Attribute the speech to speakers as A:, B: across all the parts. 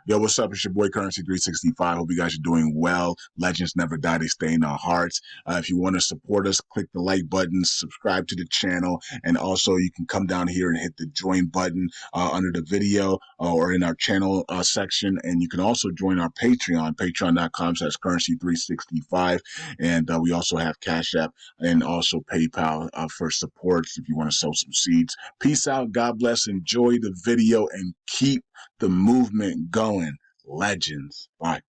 A: Yo, what's up? It's your boy Currency 365. Hope you guys are doing well. Legends never die, they stay in our hearts. If you want to support us, click the like button, subscribe to the channel, and also you can come down here and hit the join button under the video or in our channel section. And you can also join our Patreon, patreon.com/currency365. And we also have Cash App and also PayPal for supports if you want to sow some seeds. Peace out. God bless. Enjoy the video and keep the movement going. Legends. Bye.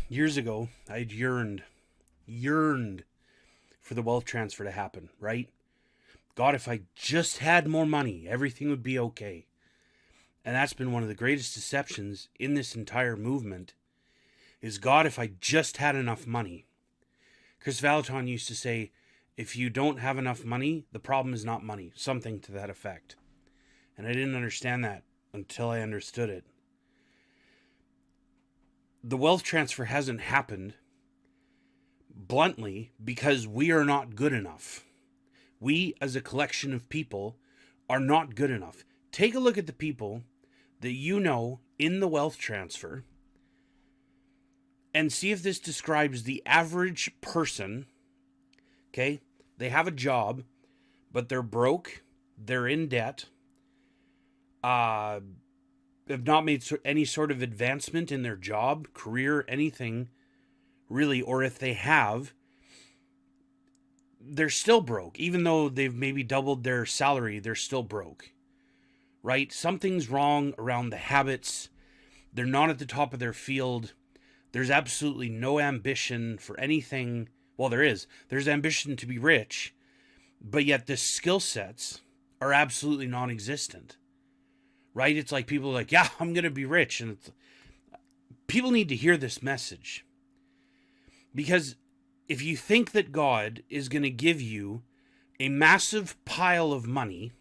B: Years ago, I'd yearned for the wealth transfer to happen, right? God, if I just had more money, everything would be okay. And that's been one of the greatest deceptions in this entire movement is, God, if I just had enough money. Chris Valaton used to say, if you don't have enough money, the problem is not money, something to that effect. And I didn't understand that until I understood it. The wealth transfer hasn't happened, bluntly, because we are not good enough. We, as a collection of people, are not good enough. Take a look at the people that you know in the wealth transfer and see if this describes the average person. Okay? They have a job, but they're broke, they're in debt, have not made any sort of advancement in their job, career, anything really, or if they have, they're still broke. Even though they've maybe doubled their salary, they're still broke, right? Something's wrong around the habits. They're not at the top of their field. There's absolutely no ambition for anything. Well, there is. There's ambition to be rich, but yet the skill sets are absolutely non-existent. Right? It's like people are like, yeah, I'm going to be rich. And people need to hear this message. Because if you think that God is going to give you a massive pile of money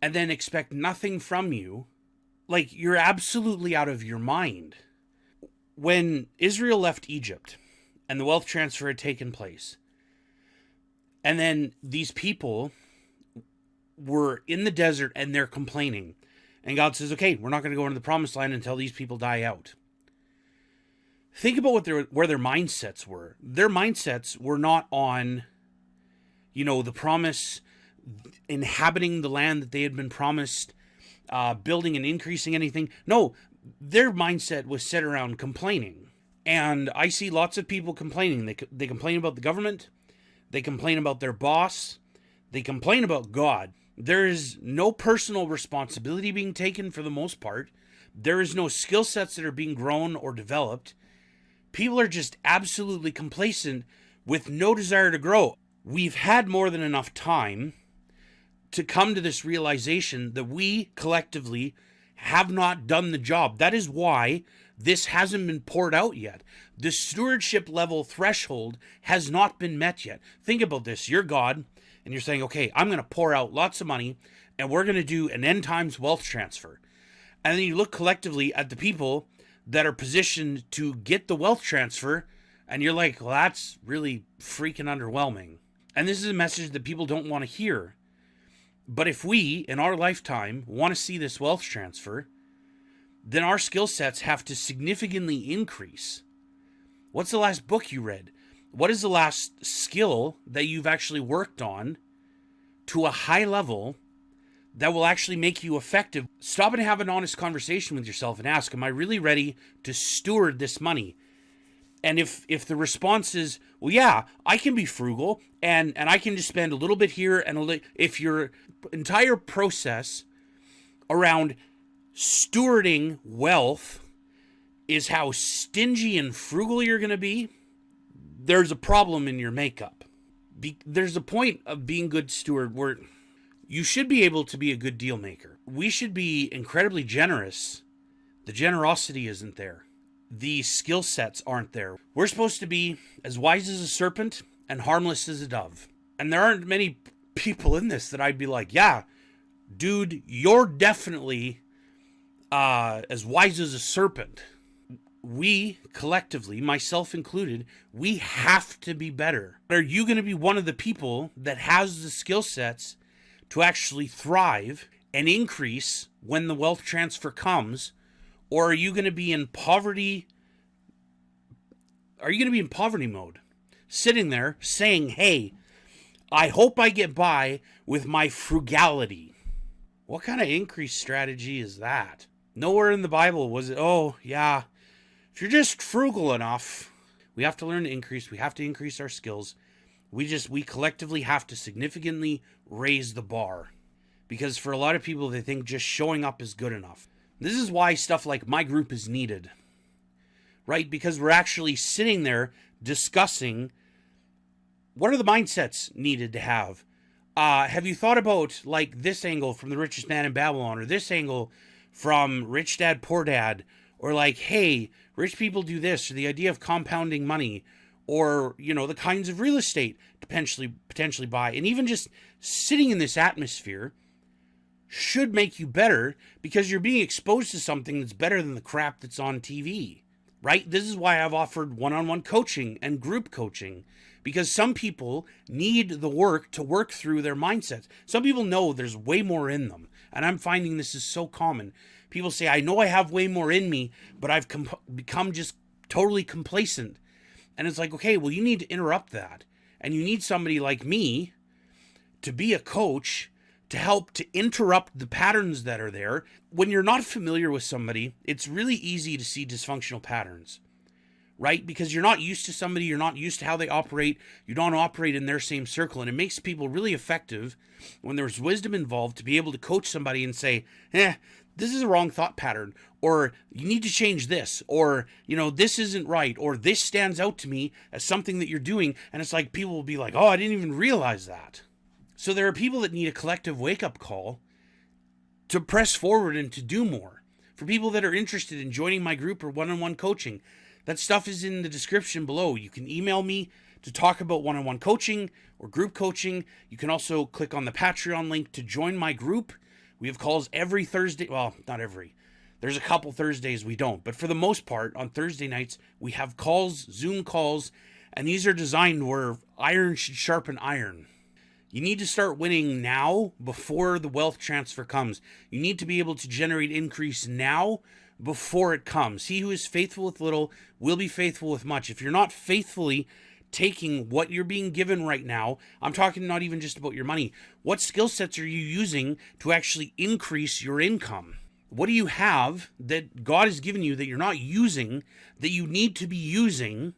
B: and then expect nothing from you, like, you're absolutely out of your mind. When Israel left Egypt and the wealth transfer had taken place, and then these people were in the desert and they're complaining, and God says, okay, we're not going to go into the promised land until these people die out. Think about where their mindsets were. Their mindsets were not on, the promise, inhabiting the land that they had been promised, building and increasing anything. No, their mindset was set around complaining. And I see lots of people complaining. They complain about the government. They complain about their boss. They complain about God. There is no personal responsibility being taken for the most part. There is no skill sets that are being grown or developed. People are just absolutely complacent with no desire to grow. We've had more than enough time to come to this realization that we collectively have not done the job. That is why this hasn't been poured out yet. The stewardship level threshold has not been met yet. Think about this. You're God. And you're saying, okay, I'm going to pour out lots of money and we're going to do an end times wealth transfer. And then you look collectively at the people that are positioned to get the wealth transfer and you're like, well, that's really freaking underwhelming. And this is a message that people don't want to hear. But if we, in our lifetime, want to see this wealth transfer, then our skill sets have to significantly increase. What's the last book you read? What is the last skill that you've actually worked on to a high level that will actually make you effective? Stop and have an honest conversation with yourself and ask, am I really ready to steward this money? And if the response is, well, yeah, I can be frugal and I can just spend a little bit here and if your entire process around stewarding wealth is how stingy and frugal you're going to be, there's a problem in your makeup. There's a point of being good steward where you should be able to be a good deal maker. We should be incredibly generous. The generosity isn't there. The skill sets aren't there. We're supposed to be as wise as a serpent and harmless as a dove. And there aren't many people in this that I'd be like, yeah, dude, you're definitely as wise as a serpent. We collectively, myself included, we have to be better. Are you going to be one of the people that has the skill sets to actually thrive and increase when the wealth transfer comes? Or are you going to be in poverty? Are you going to be in poverty mode? Sitting there saying, hey, I hope I get by with my frugality. What kind of increase strategy is that? Nowhere in the Bible was it, oh, yeah, if you're just frugal enough, we have to learn to increase. We have to increase our skills. We collectively have to significantly raise the bar. Because for a lot of people, they think just showing up is good enough. This is why stuff like my group is needed. Right? Because we're actually sitting there discussing what are the mindsets needed to have. Have you thought about like this angle from The Richest Man in Babylon, or this angle from Rich Dad Poor Dad, or like, hey, rich people do this, or the idea of compounding money, or, you know, the kinds of real estate to potentially buy. And even just sitting in this atmosphere should make you better, because you're being exposed to something that's better than the crap that's on TV, right? This is why I've offered one-on-one coaching and group coaching, because some people need the work to work through their mindsets. Some people know there's way more in them, and I'm finding this is so common. People say, I know I have way more in me, but I've become just totally complacent. And it's like, okay, well, you need to interrupt that. And you need somebody like me to be a coach to help to interrupt the patterns that are there. When you're not familiar with somebody, it's really easy to see dysfunctional patterns, right? Because you're not used to somebody, you're not used to how they operate, you don't operate in their same circle. And it makes people really effective when there's wisdom involved to be able to coach somebody and say, this is a wrong thought pattern, or you need to change this, or, you know, this isn't right, or this stands out to me as something that you're doing. And it's like, people will be like, oh, I didn't even realize that. So there are people that need a collective wake-up call to press forward and to do more. For people that are interested in joining my group or one-on-one coaching, that stuff is in the description below. You can email me to talk about one-on-one coaching or group coaching. You can also click on the Patreon link to join my group. We have calls every Thursday. Well, not every. There's a couple Thursdays we don't. But for the most part, on Thursday nights, we have calls, Zoom calls, and these are designed where iron should sharpen iron. You need to start winning now before the wealth transfer comes. You need to be able to generate increase now before it comes. He who is faithful with little will be faithful with much. If you're not faithfully taking what you're being given right now, I'm talking not even just about your money. What skill sets are you using to actually increase your income? What do you have that God has given you that you're not using, that you need to be using?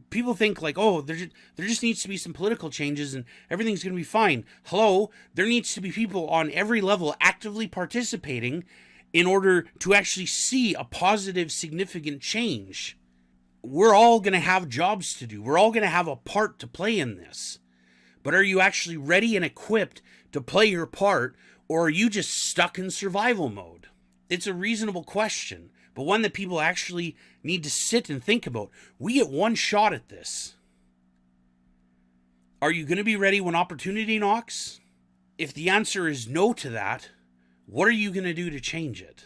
B: People think like, oh, there just needs to be some political changes and everything's going to be fine. Hello, there needs to be people on every level actively participating in order to actually see a positive, significant change. We're all going to have jobs to do. We're all going to have a part to play in this. But are you actually ready and equipped to play your part, or are you just stuck in survival mode? It's a reasonable question, but one that people actually need to sit and think about. We get one shot at this. Are you going to be ready when opportunity knocks? If the answer is no to that, what are you going to do to change it?